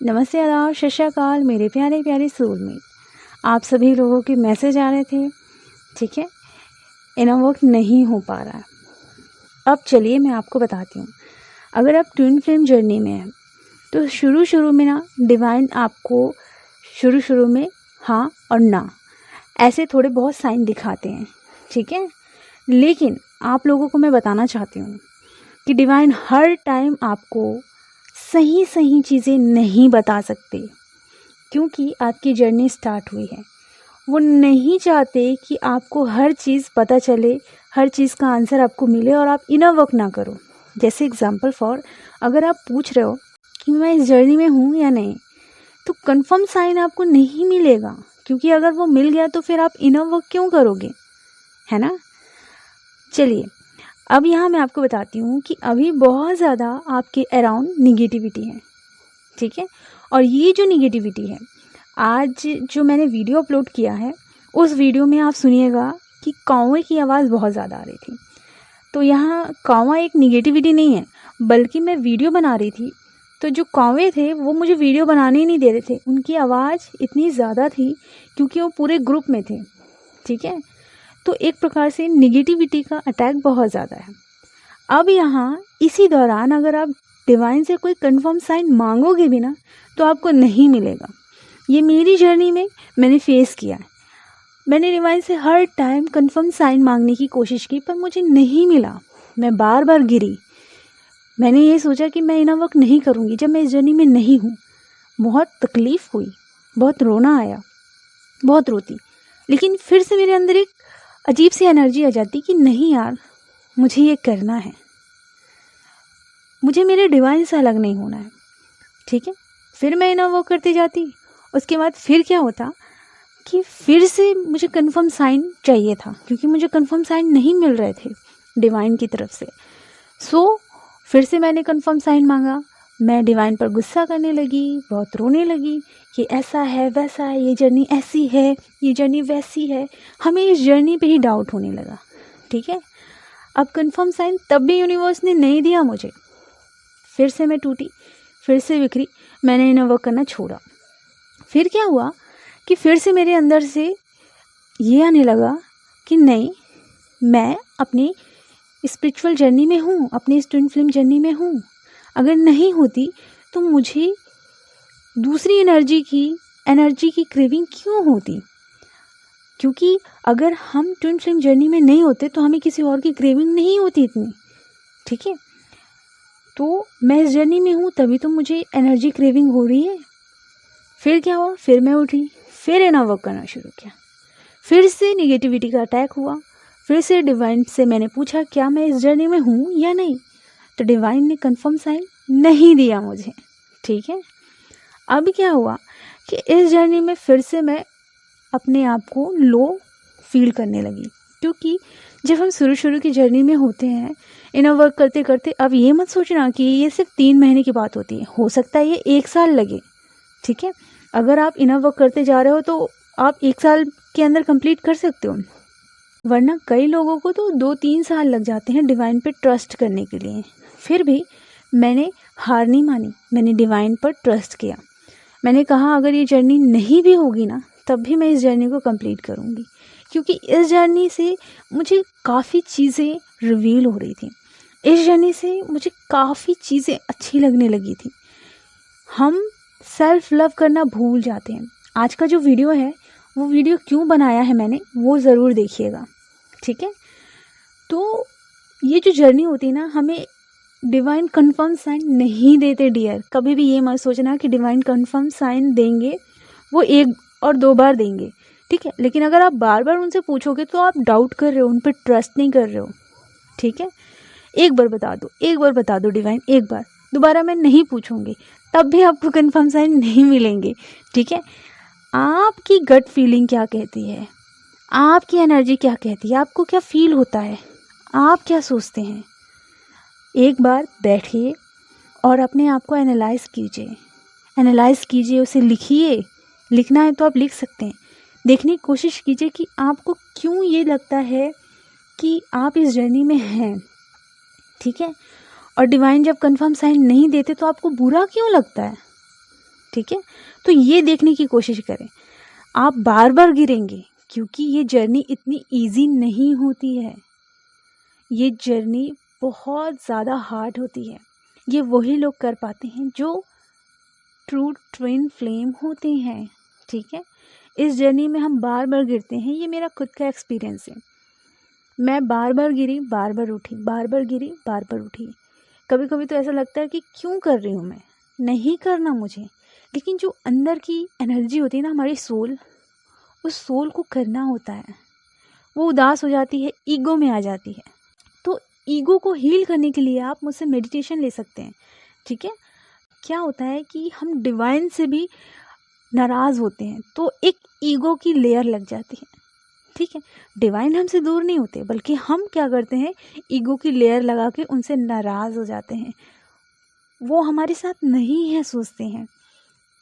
नमस्ते, आदाब, सत श्री अकाल मेरे प्यारे प्यारे सोलमेट। आप सभी लोगों के मैसेज आ रहे थे, ठीक है, इनर वर्क नहीं हो पा रहा है। अब चलिए मैं आपको बताती हूँ। अगर आप ट्विन फ्लेम जर्नी में हैं तो शुरू में ना डिवाइन आपको शुरू में हाँ और ना ऐसे थोड़े बहुत साइन दिखाते हैं, ठीक है। लेकिन आप लोगों को मैं बताना चाहती हूँ कि डिवाइन हर टाइम आपको सही चीज़ें नहीं बता सकते, क्योंकि आपकी जर्नी स्टार्ट हुई है। वो नहीं चाहते कि आपको हर चीज़ पता चले, हर चीज़ का आंसर आपको मिले और आप इनर वर्क ना करो। जैसे एग्जांपल फॉर, अगर आप पूछ रहे हो कि मैं इस जर्नी में हूँ या नहीं, तो कंफर्म साइन आपको नहीं मिलेगा, क्योंकि अगर वो मिल गया तो फिर आप इनर वर्क क्यों करोगे, है ना। चलिए अब यहाँ मैं आपको बताती हूँ कि अभी बहुत ज़्यादा आपके अराउंड निगेटिविटी है, ठीक है। और ये जो निगेटिविटी है, आज जो मैंने वीडियो अपलोड किया है उस वीडियो में आप सुनिएगा कि कौवे की आवाज़ बहुत ज़्यादा आ रही थी। तो यहाँ कौवा एक निगेटिविटी नहीं है, बल्कि मैं वीडियो बना रही थी तो जो कौवे थे वो मुझे वीडियो बनाने ही नहीं दे रहे थे। उनकी आवाज़ इतनी ज़्यादा थी क्योंकि वो पूरे ग्रुप में थे, ठीक है। तो एक प्रकार से निगेटिविटी का अटैक बहुत ज़्यादा है। अब यहाँ इसी दौरान अगर आप डिवाइन से कोई कंफर्म साइन मांगोगे भी ना तो आपको नहीं मिलेगा। ये मेरी जर्नी में मैंने फेस किया है। मैंने डिवाइन से हर टाइम कंफर्म साइन मांगने की कोशिश की पर मुझे नहीं मिला। मैं बार बार गिरी। मैंने ये सोचा कि मैं इनर वर्क नहीं करूँगी जब मैं इस जर्नी में नहीं हूँ। बहुत तकलीफ़ हुई, बहुत रोना आया, बहुत रोती। लेकिन फिर से मेरे अंदर एक अजीब सी एनर्जी आ जाती कि नहीं यार, मुझे ये करना है, मुझे मेरे डिवाइन से अलग नहीं होना है, ठीक है। फिर मैं इनर वर्क करती जाती। उसके बाद फिर क्या होता कि फिर से मुझे कंफर्म साइन चाहिए था, क्योंकि मुझे कंफर्म साइन नहीं मिल रहे थे डिवाइन की तरफ से। फिर से मैंने कंफर्म साइन मांगा। मैं डिवाइन पर गुस्सा करने लगी, बहुत रोने लगी कि ऐसा है वैसा है, ये जर्नी ऐसी है, ये जर्नी वैसी है। हमें इस जर्नी पे ही डाउट होने लगा, ठीक है। अब कंफर्म साइन तब भी यूनिवर्स ने नहीं दिया मुझे। फिर से मैं टूटी, फिर से बिखरी, मैंने इनर वर्क करना छोड़ा। फिर क्या हुआ कि फिर से मेरे अंदर से ये आने लगा कि नहीं, मैं अपनी स्पिरिचुअल जर्नी में हूँ, अपनी इस ट्विन फ्लेम जर्नी में हूँ। अगर नहीं होती तो मुझे दूसरी एनर्जी की क्रेविंग क्यों होती, क्योंकि अगर हम ट्विन फ्लेम जर्नी में नहीं होते तो हमें किसी और की क्रेविंग नहीं होती इतनी, ठीक है। तो मैं इस जर्नी में हूँ तभी तो मुझे एनर्जी क्रेविंग हो रही है। फिर क्या हुआ, फिर मैं उठी, फिर इनर वर्क करना शुरू किया। फिर से निगेटिविटी का अटैक हुआ। फिर से डिवाइन से मैंने पूछा क्या मैं इस जर्नी में हूँ या नहीं, तो डिवाइन ने कंफर्म साइन नहीं दिया मुझे, ठीक है। अब क्या हुआ कि इस जर्नी में फिर से मैं अपने आप को लो फील करने लगी, क्योंकि जब हम शुरू की जर्नी में होते हैं इनर वर्क करते करते, अब ये मत सोचना कि ये सिर्फ 3 महीने की बात होती है, हो सकता है ये 1 साल लगे, ठीक है। अगर आप इनर वर्क करते जा रहे हो तो आप 1 साल के अंदर कंप्लीट कर सकते हो, वरना कई लोगों को तो 2-3 साल लग जाते हैं डिवाइन पे ट्रस्ट करने के लिए। फिर भी मैंने हार नहीं मानी, मैंने डिवाइन पर ट्रस्ट किया। मैंने कहा अगर ये जर्नी नहीं भी होगी ना तब भी मैं इस जर्नी को कंप्लीट करूँगी, क्योंकि इस जर्नी से मुझे काफ़ी चीज़ें रिवील हो रही थी। इस जर्नी से मुझे काफ़ी चीज़ें अच्छी लगने लगी थी। हम सेल्फ लव करना भूल जाते हैं। आज का जो वीडियो है वो वीडियो क्यों बनाया है मैंने, वो ज़रूर देखिएगा, ठीक है। तो ये जो जर्नी होती है ना, हमें डिवाइन कंफर्म साइन नहीं देते डियर। कभी भी ये मत सोचना कि डिवाइन कंफर्म साइन देंगे, वो 1 और 2 बार देंगे, ठीक है। लेकिन अगर आप बार बार उनसे पूछोगे तो आप डाउट कर रहे हो, उन पर ट्रस्ट नहीं कर रहे हो, ठीक है। एक बार बता दो डिवाइन, एक बार, दोबारा मैं नहीं पूछूंगी, तब भी आपको कंफर्म साइन नहीं मिलेंगे, ठीक है। आपकी गट फीलिंग क्या कहती है, आपकी एनर्जी क्या कहती है, आपको क्या फील होता है, आप क्या सोचते हैं। एक बार बैठिए और अपने आप को एनालाइज कीजिए, उसे लिखिए। लिखना है तो आप लिख सकते हैं। देखने की कोशिश कीजिए कि आपको क्यों ये लगता है कि आप इस जर्नी में हैं, ठीक है। और डिवाइन जब कंफर्म साइन नहीं देते तो आपको बुरा क्यों लगता है, ठीक है। तो ये देखने की कोशिश करें, आप बार बार गिरेंगे क्योंकि ये जर्नी इतनी इजी नहीं होती है, ये जर्नी बहुत ज़्यादा हार्ड होती है। ये वही लोग कर पाते हैं जो ट्रू ट्विन फ्लेम होते हैं, ठीक है। इस जर्नी में हम बार बार गिरते हैं, ये मेरा खुद का एक्सपीरियंस है। मैं बार बार गिरी, बार बार उठी, बार बार गिरी, बार बार उठी। कभी कभी तो ऐसा लगता है कि क्यों कर रही हूँ मैं, नहीं करना मुझे, लेकिन जो अंदर की एनर्जी होती है ना, हमारी सोल, उस सोल को करना होता है। वो उदास हो जाती है, ईगो में आ जाती है। तो ईगो को हील करने के लिए आप मुझसे मेडिटेशन ले सकते हैं, ठीक है। क्या होता है कि हम डिवाइन से भी नाराज़ होते हैं तो एक ईगो की लेयर लग जाती है, ठीक है। डिवाइन हमसे दूर नहीं होते, बल्कि हम क्या करते हैं, ईगो की लेयर लगा के उनसे नाराज़ हो जाते हैं, वो हमारे साथ नहीं है, सोचते हैं।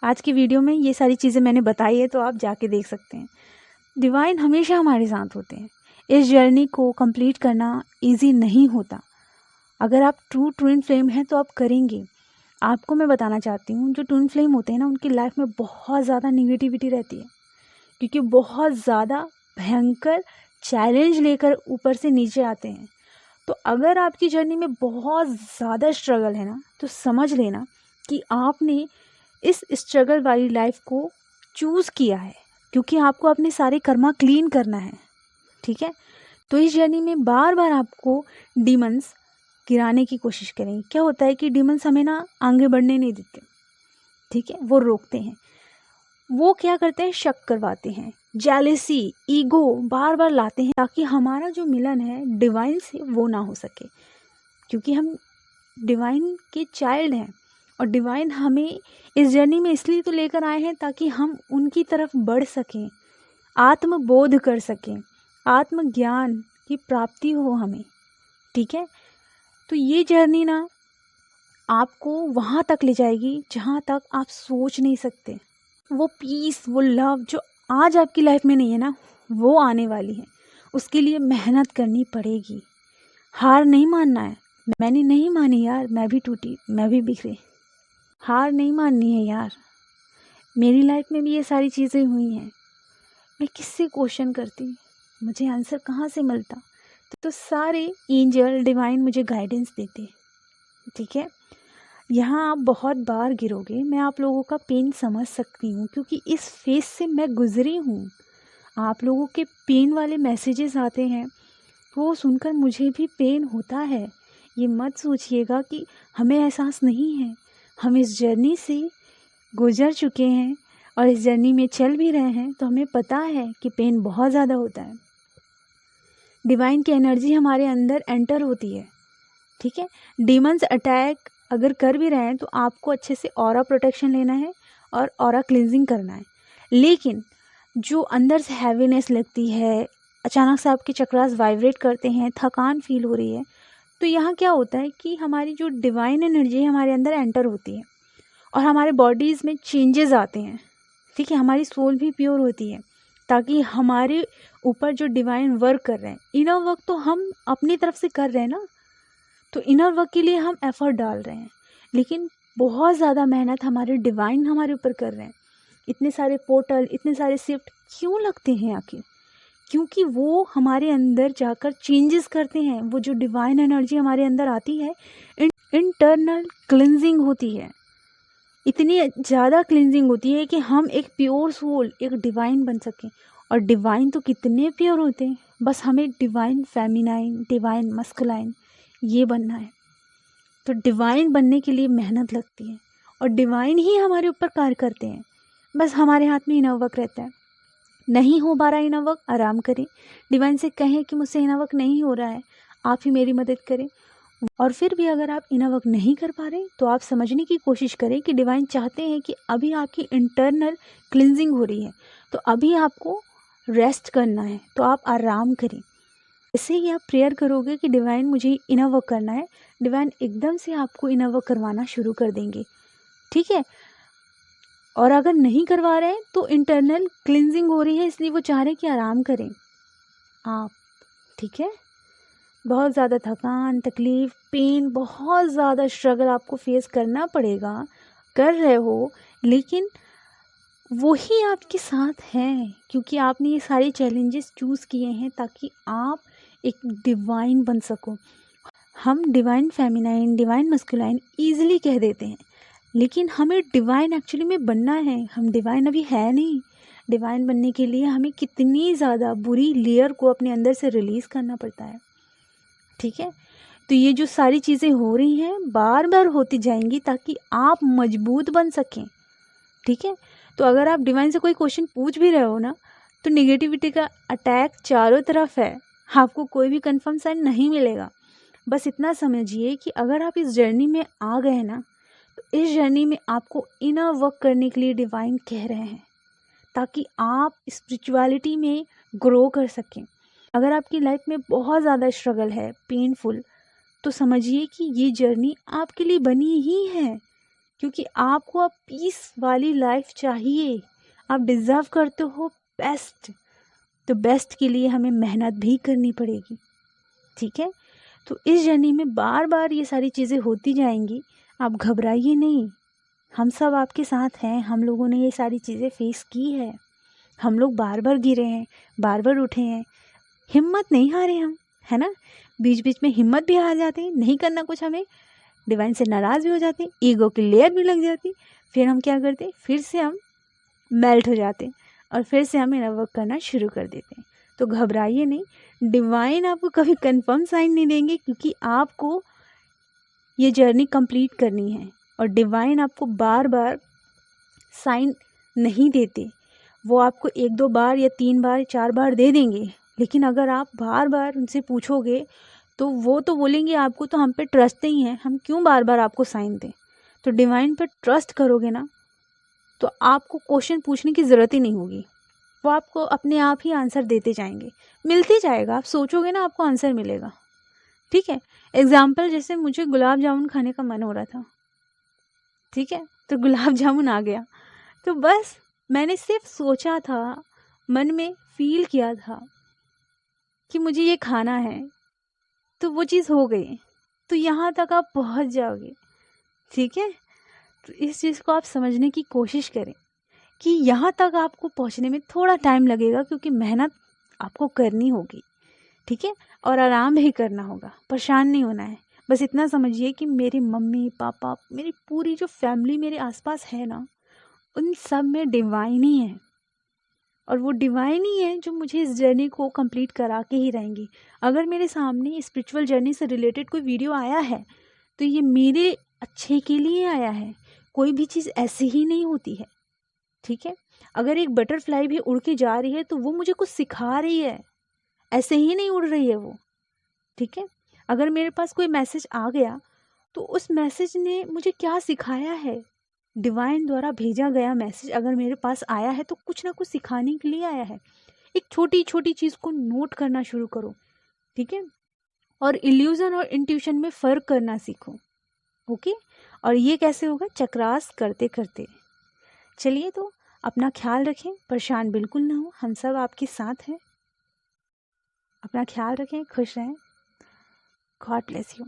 आज की वीडियो में ये सारी चीज़ें मैंने बताई है, तो आप जाके देख सकते हैं। डिवाइन हमेशा हमारे साथ होते हैं। इस जर्नी को कंप्लीट करना इजी नहीं होता। अगर आप ट्रू ट्विन फ्लेम हैं तो आप करेंगे। आपको मैं बताना चाहती हूँ, जो ट्विन फ्लेम होते हैं ना, उनकी लाइफ में बहुत ज़्यादा निगेटिविटी रहती है, क्योंकि बहुत ज़्यादा भयंकर चैलेंज लेकर ऊपर से नीचे आते हैं। तो अगर आपकी जर्नी में बहुत ज़्यादा स्ट्रगल है ना, तो समझ लेना कि आपने इस स्ट्रगल वाली लाइफ को चूज़ किया है, क्योंकि आपको अपने सारे कर्मा क्लीन करना है, ठीक है। तो इस जर्नी में बार बार आपको डीमंस गिराने की कोशिश करेंगे। क्या होता है कि डीमंस हमें ना आगे बढ़ने नहीं देते, ठीक है, वो रोकते हैं। वो क्या करते हैं, शक करवाते हैं, जेलेसी, ईगो बार बार लाते हैं, ताकि हमारा जो मिलन है डिवाइन से वो ना हो सके, क्योंकि हम डिवाइन के चाइल्ड हैं। और डिवाइन हमें इस जर्नी में इसलिए तो लेकर आए हैं ताकि हम उनकी तरफ बढ़ सकें, आत्मबोध कर सकें, आत्मज्ञान की प्राप्ति हो हमें, ठीक है। तो ये जर्नी ना आपको वहाँ तक ले जाएगी जहाँ तक आप सोच नहीं सकते। वो पीस, वो लव जो आज आपकी लाइफ में नहीं है ना, वो आने वाली है। उसके लिए मेहनत करनी पड़ेगी, हार नहीं मानना है। मैंने नहीं मानी यार, मैं भी टूटी, मैं भी बिखरे। हार नहीं माननी है यार। मेरी लाइफ में भी ये सारी चीज़ें हुई हैं। मैं किससे क्वेश्चन करती, मुझे आंसर कहाँ से मिलता? तो सारे एंजल डिवाइन मुझे गाइडेंस देते, ठीक है। यहाँ आप बहुत बार गिरोगे, मैं आप लोगों का पेन समझ सकती हूँ, क्योंकि इस फेस से मैं गुजरी हूँ। आप लोगों के पेन वाले मैसेजेस आते हैं, वो सुनकर मुझे भी पेन होता है। ये मत सोचिएगा कि हमें एहसास नहीं है, हम इस जर्नी से गुजर चुके हैं और इस जर्नी में चल भी रहे हैं, तो हमें पता है कि पेन बहुत ज़्यादा होता है। डिवाइन की एनर्जी हमारे अंदर एंटर होती है, ठीक है। डीमंस अटैक अगर कर भी रहे हैं तो आपको अच्छे से ऑरा प्रोटेक्शन लेना है और ऑरा क्लींजिंग करना है। लेकिन जो अंदर से हैवीनेस लगती है, अचानक से आपके चक्रास वाइब्रेट करते हैं, थकान फील हो रही है, तो यहाँ क्या होता है कि हमारी जो डिवाइन एनर्जी है हमारे अंदर एंटर होती है और हमारे बॉडीज़ में चेंजेस आते हैं, ठीक है। हमारी सोल भी प्योर होती है, ताकि हमारे ऊपर जो डिवाइन वर्क कर रहे हैं, इनर वर्क तो हम अपनी तरफ से कर रहे हैं ना, तो इनर वर्क के लिए हम एफर्ट डाल रहे हैं, लेकिन बहुत ज़्यादा मेहनत हमारे डिवाइन हमारे ऊपर कर रहे हैं। इतने सारे पोर्टल, इतने सारे शिफ्ट क्यों लगते हैं आखिर? क्योंकि वो हमारे अंदर जाकर चेंजेस करते हैं। वो जो डिवाइन एनर्जी हमारे अंदर आती है, इंटरनल क्लिनजिंग होती है, इतनी ज़्यादा क्लिनजिंग होती है कि हम एक प्योर सोल, एक डिवाइन बन सकें। और डिवाइन तो कितने प्योर होते हैं, बस हमें डिवाइन फेमिनाइन, डिवाइन मस्कुलाइन ये बनना है। तो डिवाइन बनने के लिए मेहनत लगती है और डिवाइन ही हमारे ऊपर कार्य करते हैं। बस हमारे हाथ में इनर वर्क रहता है। नहीं हो पा रहा इनर वर्क, आराम करें, डिवाइन से कहें कि मुझसे इनर वर्क नहीं हो रहा है, आप ही मेरी मदद करें। और फिर भी अगर आप इनर वर्क नहीं कर पा रहे तो आप समझने की कोशिश करें कि डिवाइन चाहते हैं कि अभी आपकी इंटरनल क्लिनजिंग हो रही है, तो अभी आपको रेस्ट करना है, तो आप आराम करें। ऐसे ही आप प्रेयर करोगे कि डिवाइन मुझे इनर वर्क करना है, डिवाइन एकदम से आपको इनर वर्क करवाना शुरू कर देंगे, ठीक है। और अगर नहीं करवा रहे हैं तो इंटरनल क्लिनजिंग हो रही है, इसलिए वो चाह रहे हैं कि आराम करें आप, ठीक है। बहुत ज़्यादा थकान, तकलीफ़, पेन, बहुत ज़्यादा स्ट्रगल आपको फेस करना पड़ेगा, कर रहे हो, लेकिन वही आपके साथ हैं, क्योंकि आपने ये सारे चैलेंजेस चूज़ किए हैं ताकि आप एक डिवाइन बन सको। हम divine feminine, divine masculine easily कह देते हैं, लेकिन हमें डिवाइन एक्चुअली में बनना है। हम डिवाइन अभी है नहीं। डिवाइन बनने के लिए हमें कितनी ज़्यादा बुरी लेयर को अपने अंदर से रिलीज़ करना पड़ता है। ठीक है, तो ये जो सारी चीज़ें हो रही हैं बार बार होती जाएंगी ताकि आप मजबूत बन सकें। ठीक है, तो अगर आप डिवाइन से कोई क्वेश्चन पूछ भी रहे हो ना, तो नेगेटिविटी का अटैक चारों तरफ है, आपको कोई भी कंफर्म साइन नहीं मिलेगा। बस इतना समझिए कि अगर आप इस जर्नी में आ गए ना, तो इस जर्नी में आपको इनर वर्क करने के लिए डिवाइन कह रहे हैं ताकि आप स्पिरिचुअलिटी में ग्रो कर सकें। अगर आपकी लाइफ में बहुत ज़्यादा स्ट्रगल है, पेनफुल, तो समझिए कि ये जर्नी आपके लिए बनी ही है, क्योंकि आपको अब पीस वाली लाइफ चाहिए। आप डिज़र्व करते हो बेस्ट, तो बेस्ट के लिए हमें मेहनत भी करनी पड़ेगी। ठीक है, तो इस जर्नी में बार बार ये सारी चीज़ें होती जाएंगी, आप घबराइए नहीं। हम सब आपके साथ हैं, हम लोगों ने ये सारी चीज़ें फेस की है। हम लोग बार बार गिरे हैं, बार बार उठे हैं, हिम्मत नहीं हारे हम, है ना। बीच बीच में हिम्मत भी हार जाते हैं, नहीं करना कुछ हमें, डिवाइन से नाराज़ भी हो जाते हैं, ईगो की लेयर भी लग जाती। फिर हम क्या करते हैं, फिर से हम मेल्ट हो जाते हैं और फिर से हम इनर वर्क करना शुरू कर देते हैं। तो घबराइए नहीं, डिवाइन आपको कभी कंफर्म साइन नहीं देंगे, क्योंकि आपको ये जर्नी कंप्लीट करनी है। और डिवाइन आपको बार बार साइन नहीं देते, वो आपको 1-2 बार या 3 बार 4 बार दे देंगे, लेकिन अगर आप बार बार उनसे पूछोगे तो वो तो बोलेंगे आपको तो हम पे ट्रस्ट नहीं है, हम क्यों बार बार आपको साइन दें। तो डिवाइन पर ट्रस्ट करोगे ना, तो आपको क्वेश्चन पूछने की ज़रूरत ही नहीं होगी, वो आपको अपने आप ही आंसर देते जाएंगे, मिलते जाएगा। आप सोचोगे ना, आपको आंसर मिलेगा। ठीक है, एग्जाम्पल जैसे मुझे गुलाब जामुन खाने का मन हो रहा था, ठीक है, तो गुलाब जामुन आ गया, तो बस मैंने सिर्फ सोचा था, मन में फील किया था कि मुझे ये खाना है, तो वो चीज़ हो गई। तो यहाँ तक आप पहुँच जाओगे। ठीक है, तो इस चीज़ को आप समझने की कोशिश करें कि यहाँ तक आपको पहुँचने में थोड़ा टाइम लगेगा, क्योंकि मेहनत आपको करनी होगी। ठीक है, और आराम भी करना होगा, परेशान नहीं होना है। बस इतना समझिए कि मेरी मम्मी पापा, मेरी पूरी जो फैमिली मेरे आसपास है ना, उन सब में डिवाइन ही है, और वो डिवाइन ही है जो मुझे इस जर्नी को कंप्लीट करा के ही रहेंगी। अगर मेरे सामने स्पिरिचुअल जर्नी से रिलेटेड कोई वीडियो आया है, तो ये मेरे अच्छे के लिए आया है। कोई भी चीज़ ऐसी ही नहीं होती है। ठीक है, अगर एक बटरफ्लाई भी उड़ के जा रही है तो वो मुझे कुछ सिखा रही है, ऐसे ही नहीं उड़ रही है वो। ठीक है, अगर मेरे पास कोई मैसेज आ गया तो उस मैसेज ने मुझे क्या सिखाया है, डिवाइन द्वारा भेजा गया मैसेज अगर मेरे पास आया है तो कुछ ना कुछ सिखाने के लिए आया है। एक छोटी छोटी चीज़ को नोट करना शुरू करो। ठीक है, और इल्यूजन और इंट्यूशन में फ़र्क करना सीखो। ओके, और ये कैसे होगा, चक्रास करते करते। चलिए, तो अपना ख्याल रखें, परेशान बिल्कुल ना हो, हम सब आपके साथ हैं। अपना ख्याल रखें, खुश रहें। God bless you.